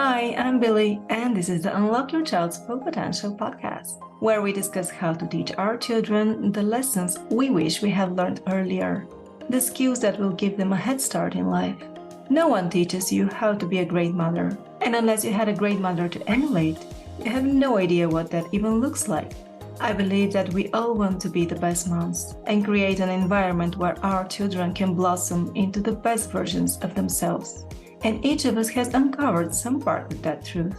Hi, I'm Billy, and this is the Unlock Your Child's Full Potential podcast, where we discuss how to teach our children the lessons we wish we had learned earlier, the skills that will give them a head start in life. No one teaches you how to be a great mother, and unless you had a great mother to emulate, you have no idea what that even looks like. I believe that we all want to be the best moms and create an environment where our children can blossom into the best versions of themselves. And each of us has uncovered some part of that truth.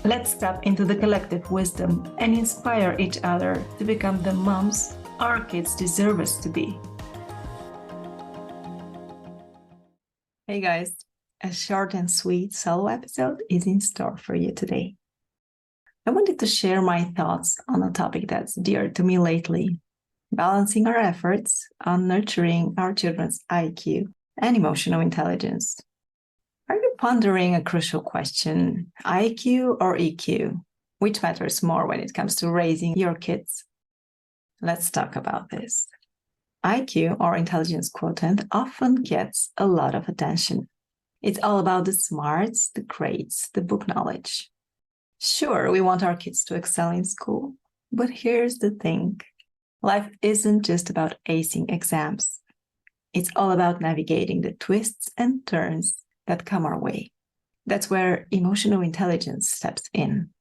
Let's tap into the collective wisdom and inspire each other to become the moms our kids deserve us to be. Hey guys, a short and sweet solo episode is in store for you today. I wanted to share my thoughts on a topic that's dear to me lately, balancing our efforts on nurturing our children's IQ and emotional intelligence. Are you pondering a crucial question, IQ or EQ? Which matters more when it comes to raising your kids? Let's talk about this. IQ, or intelligence quotient, often gets a lot of attention. It's all about the smarts, the grades, the book knowledge. Sure, we want our kids to excel in school, but here's the thing. Life isn't just about acing exams. It's all about navigating the twists and turns that come our way. That's where emotional intelligence steps in.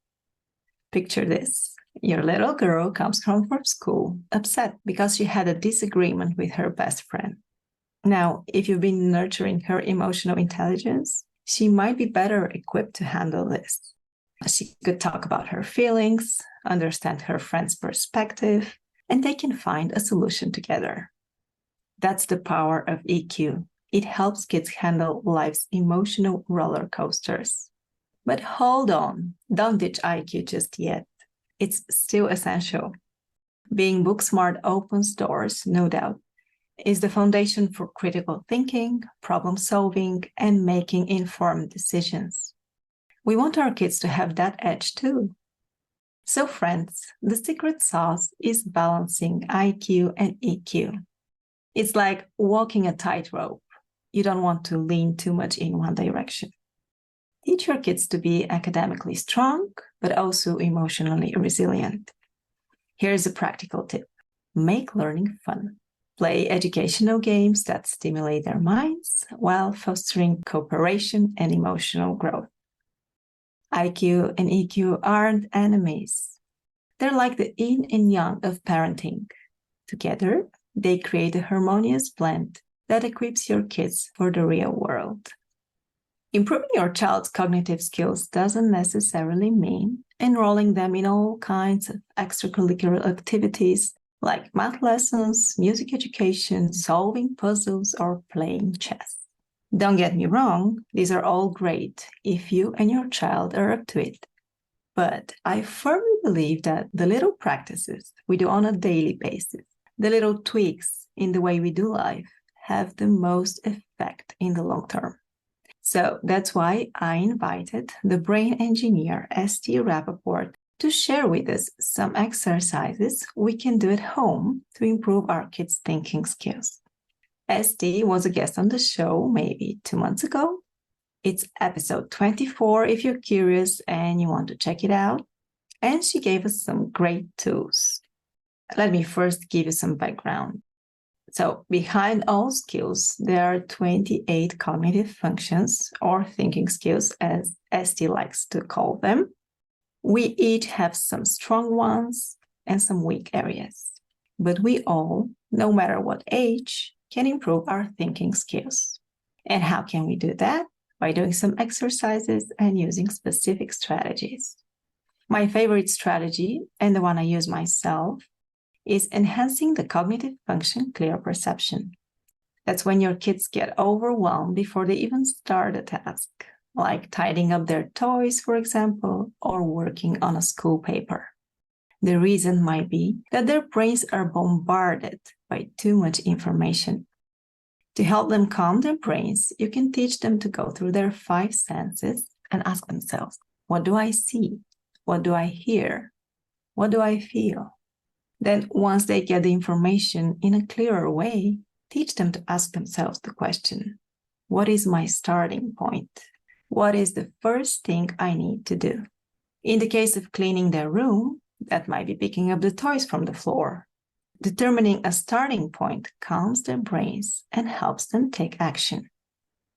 Picture this. Your little girl comes home from school upset because she had a disagreement with her best friend. Now, if you've been nurturing her emotional intelligence, she might be better equipped to handle this. She could talk about her feelings, understand her friend's perspective, and they can find a solution together. That's the power of EQ. It helps kids handle life's emotional roller coasters. But hold on, don't ditch IQ just yet. It's still essential. Being book smart opens doors, no doubt. It's the foundation for critical thinking, problem solving, and making informed decisions. We want our kids to have that edge too. So friends, the secret sauce is balancing IQ and EQ. It's like walking a tightrope. You don't want to lean too much in one direction. Teach your kids to be academically strong, but also emotionally resilient. Here's a practical tip. Make learning fun. Play educational games that stimulate their minds while fostering cooperation and emotional growth. IQ and EQ aren't enemies. They're like the yin and yang of parenting. Together, they create a harmonious blend that equips your kids for the real world. Improving your child's cognitive skills doesn't necessarily mean enrolling them in all kinds of extracurricular activities like math lessons, music education, solving puzzles, or playing chess. Don't get me wrong, these are all great if you and your child are up to it. But I firmly believe that the little practices we do on a daily basis, the little tweaks in the way we do life, have the most effect in the long term. So that's why I invited the brain engineer, St. Rappaport, to share with us some exercises we can do at home to improve our kids' thinking skills. St. was a guest on the show maybe 2 months ago. It's episode 24 if you're curious and you want to check it out. And she gave us some great tools. Let me first give you some background. So behind all skills, there are 28 cognitive functions or thinking skills, as St. likes to call them. We each have some strong ones and some weak areas. But we all, no matter what age, can improve our thinking skills. And how can we do that? By doing some exercises and using specific strategies. My favorite strategy, and the one I use myself, is enhancing the cognitive function clear perception. That's when your kids get overwhelmed before they even start a task, like tidying up their toys, for example, or working on a school paper. The reason might be that their brains are bombarded by too much information. To help them calm their brains, you can teach them to go through their 5 senses and ask themselves, what do I see? What do I hear? What do I feel? Then once they get the information in a clearer way, teach them to ask themselves the question, what is my starting point? What is the first thing I need to do? In the case of cleaning their room, that might be picking up the toys from the floor. Determining a starting point calms their brains and helps them take action.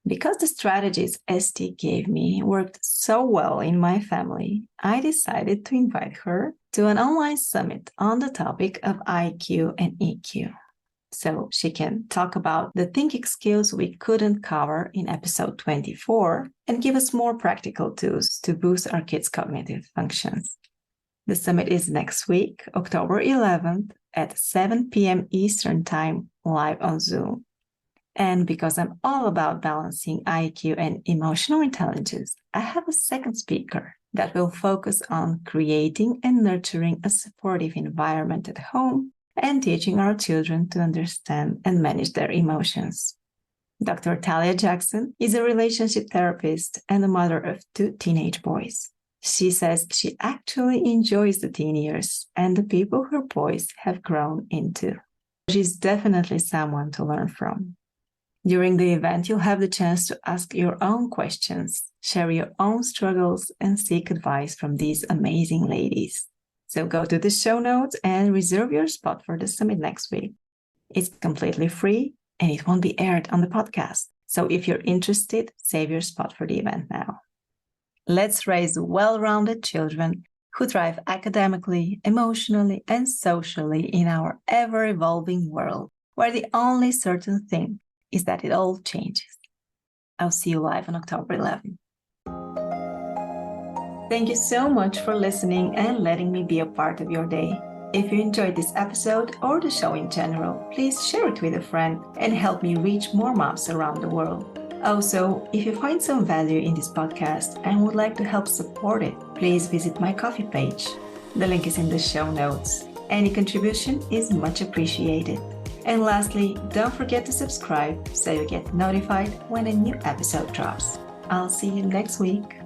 Because the strategies ST gave me worked so well in my family, I decided to invite her to an online summit on the topic of IQ and EQ. So she can talk about the thinking skills we couldn't cover in episode 24 and give us more practical tools to boost our kids' cognitive functions. The summit is next week, October 11th at 7 p.m. Eastern Time, live on Zoom. And because I'm all about balancing IQ and emotional intelligence, I have a second speaker that will focus on creating and nurturing a supportive environment at home and teaching our children to understand and manage their emotions. Dr. Talia Jackson is a relationship therapist and the mother of 2 teenage boys. She says she actually enjoys the teen years and the people her boys have grown into. She's definitely someone to learn from. During the event, you'll have the chance to ask your own questions, share your own struggles, and seek advice from these amazing ladies. So go to the show notes and reserve your spot for the summit next week. It's completely free and it won't be aired on the podcast. So if you're interested, save your spot for the event now. Let's raise well-rounded children who thrive academically, emotionally, and socially in our ever-evolving world, where the only certain thing is that it all changes. I'll see you live on October 11th. Thank you so much for listening and letting me be a part of your day. If you enjoyed this episode or the show in general, please share it with a friend and help me reach more moms around the world. Also, if you find some value in this podcast and would like to help support it, please visit my Ko-fi page. The link is in the show notes. Any contribution is much appreciated. And lastly, don't forget to subscribe so you get notified when a new episode drops. I'll see you next week.